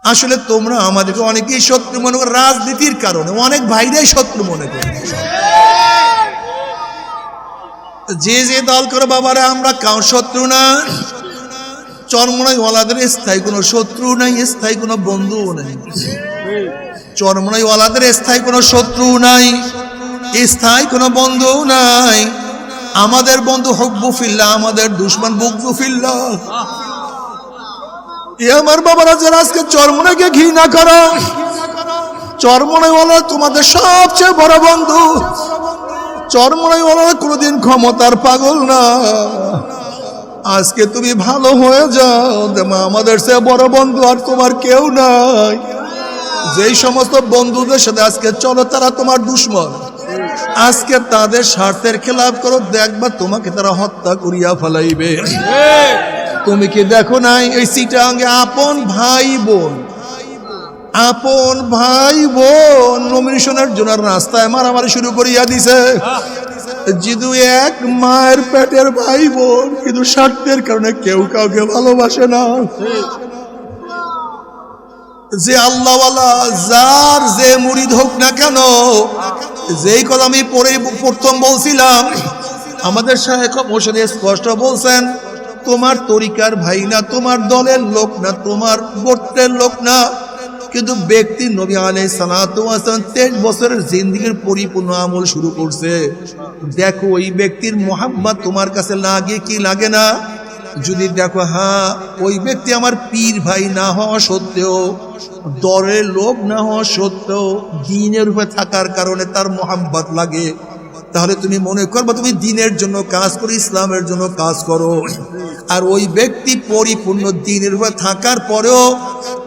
আসলে তোমরা আমাদেরকে অনেকেই শত্রু মনে করো, রাজনীতির কারণে অনেক ভাইরাই শত্রু মনে করে। যে যে দল করে বাবারা, আমরা কাউ শত্রু না। চরমনাই ওয়ালাদের স্থায়ী কোনো শত্রু নাই, স্থায়ী কোনো বন্ধুও নাই। চরমনাই ওয়ালাদের স্থায়ী কোনো শত্রু নাই, স্থায়ী কোনো বন্ধু নাই। আমাদের বন্ধু হুব্বু ফিল্লাহ, আমাদের দুশমন বুগদু ফিল্লাহ। আমার বাবারা, যারা আজকে চরমনাইকে ঘৃণা করো, চরমনাই ওয়ালা তোমাদের সবচেয়ে বড় বন্ধু। চরমনাই ওয়ালা কোনোদিন ক্ষমতার পাগল না। আজকে তুমি ভালো হয়ে যাও, আমাদের সে বড় বন্ধু আর তোমার কেউ নাই। যেই সমস্ত বন্ধুদের সাথে আজকে চলো, তারা তোমার দুশমন। আজকে তাদের স্বার্থের খেলাপ করো, দেখবা তোমাকে তারা হত্যা করিয়া ফেলাইবে। তুমি কি দেখো নাই এই চিটাঙ্গে আপন ভাই বোন, আপন ভাই বোন নমিনেশনের জন্য রাস্তায় মারামারি শুরু করিয়া দিছে। জিদু এক মায়ের পেটের ভাই বোন, কিন্তু স্বার্থের কারণে কেউ কাউকে ভালোবাসে না। যে আল্লাহওয়ালা, যার যে মুরিদ হোক না কেন, যেই কথা আমি প্রথম বলছিলাম, আমাদের শায়েখ মোর্শেদ স্পষ্ট বলছেন, তোমার তরিকার ভাই না, তোমার দলের লোক না, তোমার গোত্রের লোক না, কিন্তু ব্যক্তি নবী আলাইহিস সালাতু ওয়াস সালাম 23 বছরের জিন্দেগির পরিপূর্ণ আমল শুরু করছে। দেখো ওই ব্যক্তির মোহাব্বত তোমার কাছে লাগে কি লাগে না। যদি দেখো হ্যাঁ, ওই ব্যক্তি আমার পীর ভাই না হওয়া সত্ত্বেও, দলের লোক না হওয়া সত্ত্বেও, দ্বীনের উপরে থাকার কারণে তার মোহাব্বত লাগে, তাহলে তুমি মনে করবা তুমি দ্বীনের জন্য কাজ করো, ইসলামের জন্য কাজ করো। আর ওই ব্যক্তি পরিপূর্ণ দ্বীনের উপরে থাকার পরেও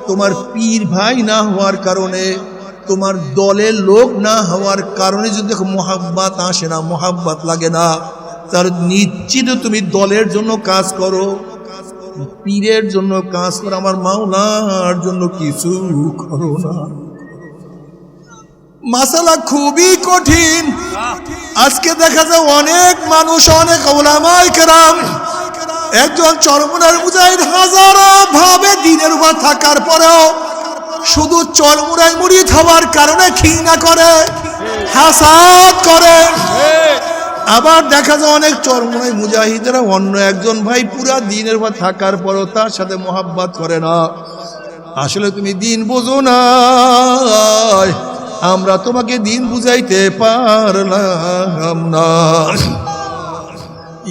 তোমার পীর ভাই না হওয়ার কারণে, তোমার দলের লোক না হওয়ার কারণে যদি দেখো মোহাব্বত আসে না, মোহাব্বত লাগে না, তাহলে নিশ্চিত তুমি দলের জন্য কাজ করো, পীরের জন্য কাজ করো, আমার মাওলার জন্য কিছু করো না। মাসালা খুবই কঠিন। আজকে দেখা যায় অনেক মানুষ, অনেক উলামায়ে কেরাম, একজন চরমনাইয়ের মুজাহিদ হাজারো ভাবে দ্বীনের উপর থাকার পরেও শুধু চরমনাই মুরিদ হওয়ার কারণে ঘৃণা করে, হাসাদ করে। আবার দেখা যায় অনেক চরমনাই মুজাহিদেরা অন্য একজন ভাই পুরা দ্বীনের উপর থাকার পরেও তার সাথে মোহাব্বত করে না। আসলে তুমি দ্বীন বোঝো না, আমরা তোমাকে দ্বীন বুঝাইতে পারলাম না।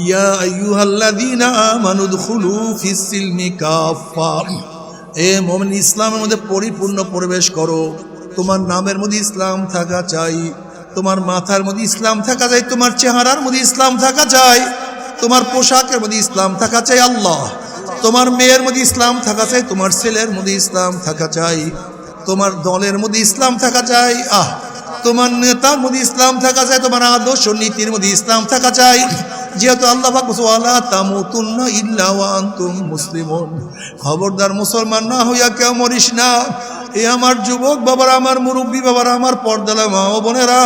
ইয়া আইয়ুহাল্লাযীনা আমানু দুখুলু ফিস সিলমি কাফা, এ মুমিন ইসলামের মধ্যে পরিপূর্ণ প্রবেশ করো। তোমার নামের মধ্যে ইসলাম থাকা চাই, তোমার মাথার মধ্যে ইসলাম থাকা চাই, তোমার চেহারার মধ্যে ইসলাম থাকা চাই, তোমার পোশাকের মধ্যে ইসলাম থাকা চাই আল্লাহ, তোমার মেয়ের মধ্যে ইসলাম থাকা চাই, তোমার ছেলের মধ্যে ইসলাম থাকা চাই, তোমার দলের মধ্যে ইসলাম থাকা চাই, তোমার নেতার মধ্যে ইসলাম থাকা চাই, তোমার আদর্শ নীতির মধ্যে ইসলাম থাকা চাই। যেহেতু আল্লাহ পাক বলেছেন ওয়ালা তামুতুন্না ইল্লা ওয়া আনতুম মুসলিমুন, খবরদার মুসলমান না হইয়া কেউ মরিস না। এ আমার যুবক বাবারা, আমার মুরব্বী বাবারা, আমার পর্দালা মা ও বোনেরা,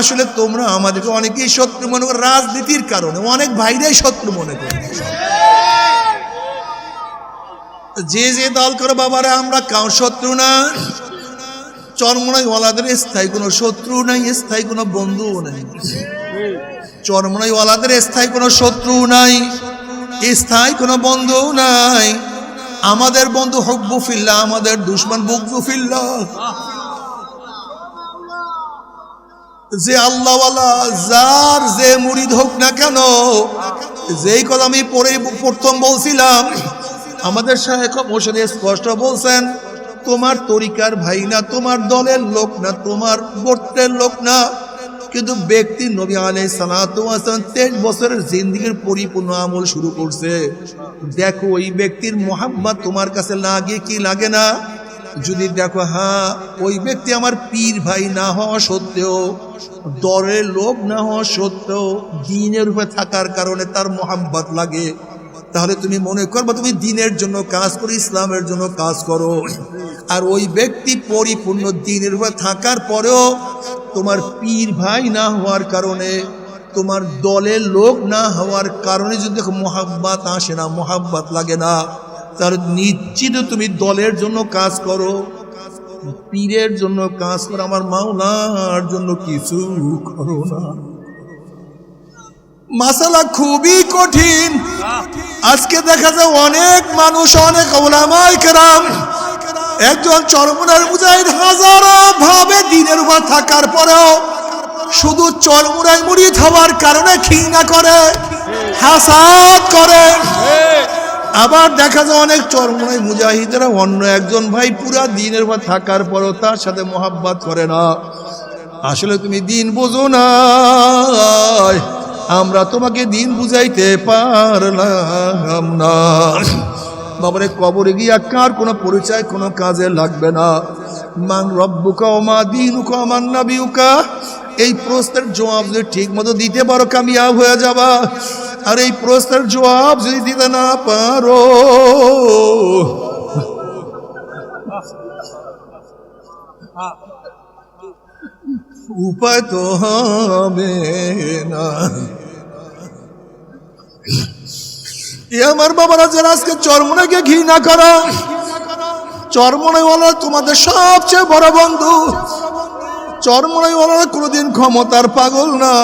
আসলে তোমরা আমাদেরকে অনেকেই শত্রু মনে করো, রাজনীতির কারণে অনেক ভাইরাই শত্রু মনে করে। যে যে দল করে বাবারা, আমরা কাউ শত্রু না। চরমনাই ওয়ালাদের স্থায়ী কোনো শত্রু নাই, স্থায়ী কোনো বন্ধুও নাই। চরমনাই ওয়ালাদের স্থায়ী কোনো শত্রু নাই, স্থায়ী কোনো বন্ধু নাই। আমাদের বন্ধু হুব্বু ফিল্লাহ, আমাদের দুশমন বুগদু ফিল্লাহ। যে আল্লাহওয়ালা, যার যে মুরিদ হোক না কেন, যেই কথা আমি প্রথম বলছিলাম, আমাদের শায়েখ মোর্শেদ স্পষ্ট বলছেন, তোমার তরিকার ভাই না, তোমার দলের লোক না, তোমার গোত্রের লোক না, কিন্তু ব্যক্তি নবী আলাইহিস সালাতু ওয়াস সালাম 23 বছরের জিন্দেগির পরিপূর্ণ আমল শুরু করছে। দেখো ওই ব্যক্তির মোহাব্বত তোমার কাছে লাগে কি লাগে না। যদি দেখো হ্যাঁ, ওই ব্যক্তি আমার পীর ভাই না হওয়া সত্ত্বেও, দলের লোক না হওয়া সত্ত্বেও, দ্বীনের উপরে থাকার কারণে তার মোহাব্বত লাগে, তাহলে তুমি মনে করবা তুমি দ্বীনের জন্য কাজ করো, ইসলামের জন্য কাজ করো। আর ওই ব্যক্তি পরিপূর্ণ দ্বীনের উপরে থাকার পরেও তোমার পীর ভাই না হওয়ার কারণে, তোমার দলের লোক না হওয়ার কারণে যদি দেখো মোহাব্বত আসে না, মোহাব্বত লাগে না, তার নিশ্চিত তুমি দলের জন্য কাজ করো, পীরের জন্য কাজ করো, আমার মাওলার জন্য কিছু করো না। মাসালা খুবই কঠিন। আজকে দেখা যায় অনেক মানুষ, অনেক উলামায়ে কেরাম, একজন চরমনার মুজাহিদ হাজারো ভাবে দিনের উপর থাকার পরেও শুধু চরমুরাই মুড়ি খাওয়ার কারণে ঘৃণা করে, হাসাদ করে। আবার দেখা যায় অনেক চরমুরাই মুজাহিদেরা অন্য একজন ভাই পুরা দিনের উপর থাকার পরেও তার সাথে মোহাব্বত করে না। আসলে তুমি দিন বোঝো না, আমরা তোমাকে দিন বুঝাইতে পারলাম না। বাবারে কবরে গিয়া কার কোনো পরিচয় কোনো কাজে লাগবে না। মান রব্বুকা ওয়া মা দীনুকা ওয়া মান নাবিয়ুকা, এই প্রশ্নের জবাব যদি ঠিক মতো দিতে পারো কামিয়াব হয়ে যাবা। আর এই প্রশ্নের জবাব যদি দিতে না পারো, উপায় তো হবে না। আমার বাবারা যারা আজকে চরমনাইকে ঘৃণা করো, চরমনাইওয়ালা তোমাদের সবচেয়ে বড় বন্ধু। চরমনাইওয়ালা কোনোদিন ক্ষমতার পাগল না।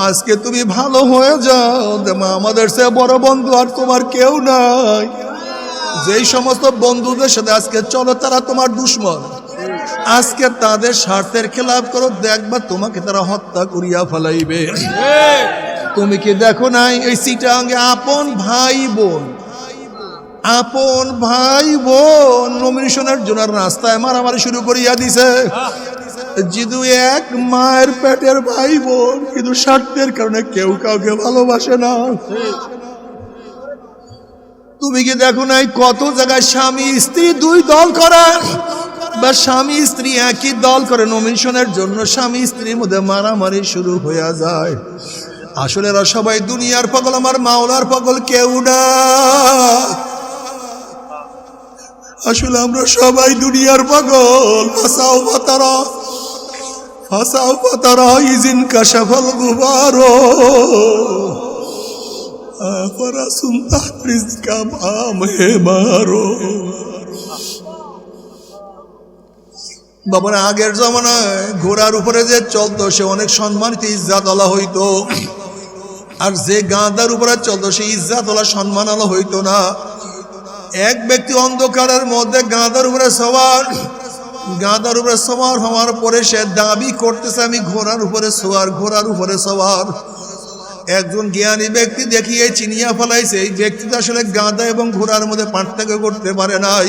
আজকে তুমি ভালো হয়ে যাও, আমাদের সে বড় বন্ধু আর তোমার কেউ নাই। যেই সমস্ত বন্ধুদের সাথে আজকে চলো তারা তোমার দুশ্মন। আজকে তাদের স্বার্থের খেলাফ করো, দেখবা তোমাকে তারা হত্যা করিয়া ফেলাইবে। তুমি কি দেখো নাই এই চিটাঙ্গে আপন ভাই বোন, আপন ভাই বোন নমিনেশনের জন্য রাস্তায় মারামারি শুরু করিয়া দিছে। যেহেতু এক মায়ের পেটের ভাই বোন, কিন্তু স্বার্থের কারণে কেউ কাউকে ভালোবাসে না। তুমি কি দেখো নাই কত জায়গায় স্বামী স্ত্রী দুই দল করে, বা স্বামী স্ত্রী একই দল করে নমিনেশনের জন্য, স্বামী স্ত্রীর মধ্যে মারামারি শুরু হয়ে যায়। আসলে এরা সবাই দুনিয়ার পাগল, আমার মাওলার পাগল কেউ না। আসলে আমরা সবাই দুনিয়ার পাগল। ফাসাও ফাতারা, ফাসাও ফাতারা ইজিন কাশাফাল গুবারো আফারা সুনতা রিজকা মামে মারো। বাবার আগের জমানায় ঘোড়ার উপরে যে চলতো সে অনেক সম্মানিত ইজ্জাত আলা হইতো, আর যে গাধার উপরে চলতো সে ইজ্জাত আলা সম্মান আলা হইতো না। এক ব্যক্তি অন্ধকারের মধ্যে গাধার উপরে সওয়ার, গাধার উপরে সওয়ার হওয়ার পরে সে দাবি করতেছে আমি ঘোড়ার উপরে সওয়ার, ঘোড়ার উপরে সওয়ার। একজন জ্ঞানী ব্যক্তি দেখিয়ে চিনিয়া ফেলাইছে এই ব্যক্তিটা আসলে গাধা এবং ঘোড়ার মধ্যে পার্থক্য করতে পারে নাই।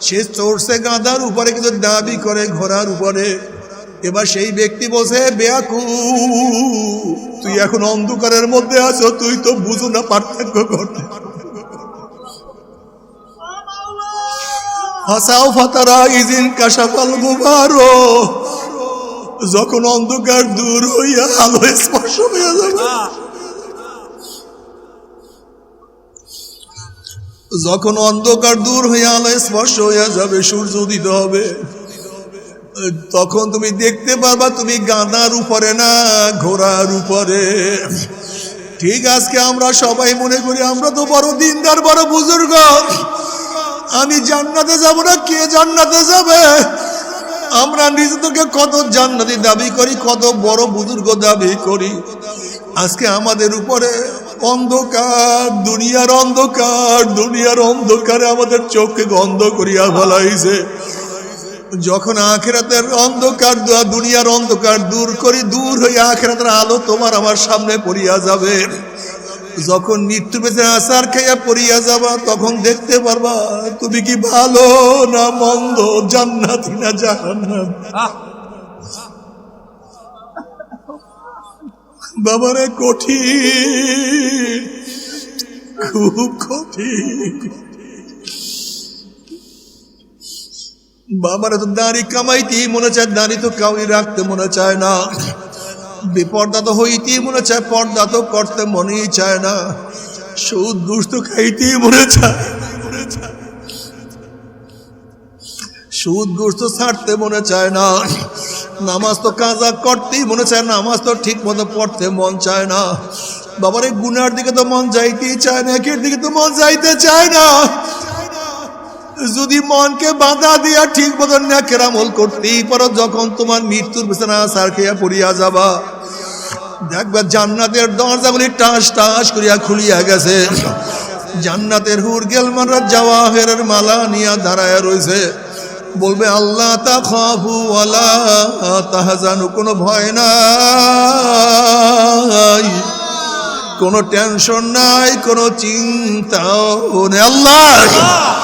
সে চড়ছে গাধার উপরে কিন্তু দাবি করে ঘোড়ার উপরে। এবার সেই ব্যক্তি বলছে বেয়াকুব, তুই এখন অন্ধকারের মধ্যে আছো, তুই তো বুঝো না পার্থক্য করতে। ফাসাও ফাতারা ইজিন কাশাফাল গুবারো, যখন অন্ধকার দূর হইয়া আলো স্পর্শ হইয়া যাবে, যখন অন্ধকার দূর হইয়া আলো স্পর্শ হইয়া যাবে, সূর্য উদিত হবে, তখন তুমি দেখতে পারবা তুমি গাধার উপরে না ঘোড়ার উপরে। ঠিক আজকে আমরা সবাই মনে করি আমরা তো বড় দিনদার, বড় বুজুর্গ, আমি জান্নাতে যাব না, কে জান্নাতে যাবে? আমরা নিজেদেরকে কত জান্নাতি দাবি করি, কত বড় বুজুর্গ দাবি করি। আজকে আমাদের উপরে অন্ধকার, দুনিয়ার অন্ধকার, দুনিয়ার অন্ধকারে আমাদের চোখকে বন্ধ করিয়া ফেলাইছে। যখন আখিরাতের অন্ধকার, দুনিয়ার অন্ধকার দূর করি, দূর হয়ে আখিরাতের আলো তোমার আমার সামনে পড়িয়া যাবে। যখন মৃত্যু বেঁচে আসার খাইয়া পড়িয়া যাবা, তখন দেখতে পারবা তুমি কি ভালো না মন্দ, জান্নাতি না জাহান্নাম। বাবারে কঠিন, খুব কঠিন। বাবারে তো দাড়ি কামাইতেই মনে চায়, দাড়ি তো কাউরি রাখতে মনে চায় না। বিপর্দা তো হইতেই মনে চায়, পর্দা তো করতে মনেই চায় না। সুদ ঘুষ তো খাইতেই মনে চায়, সুদ ঘুষ তো ছাড়তে মনে চায় না। নামাজ তো কাজা করতেই মনে চায়, নামাজ তো ঠিক মতো পড়তে মন চায় না। বাবার এই গুনার দিকে তো মন যাইতেই চায় না, একের দিকে তো মন যাইতে চায় না। যদি মনকে বাধা দিয়া ঠিক মতন না কেরামল করতেই পারো, যখন তোমার মৃত্যুর বিছানা সার খেয়া পড়িয়া যাবা, দেখবে জান্নাতের দরজাগুলি টাস টাস করিয়া খুলিয়া গেছে। জান্নাতের হুর গেলমানরা জাওয়াহেরের মালা নিয়া দাঁড়ায় রয়েছে, বলবে আল্লাহ তাখাফু ওয়ালা তাহজানু, কোনো ভয় নাই, কোনো টেনশন নাই, কোনো চিন্তাও নেই। আল্লাহ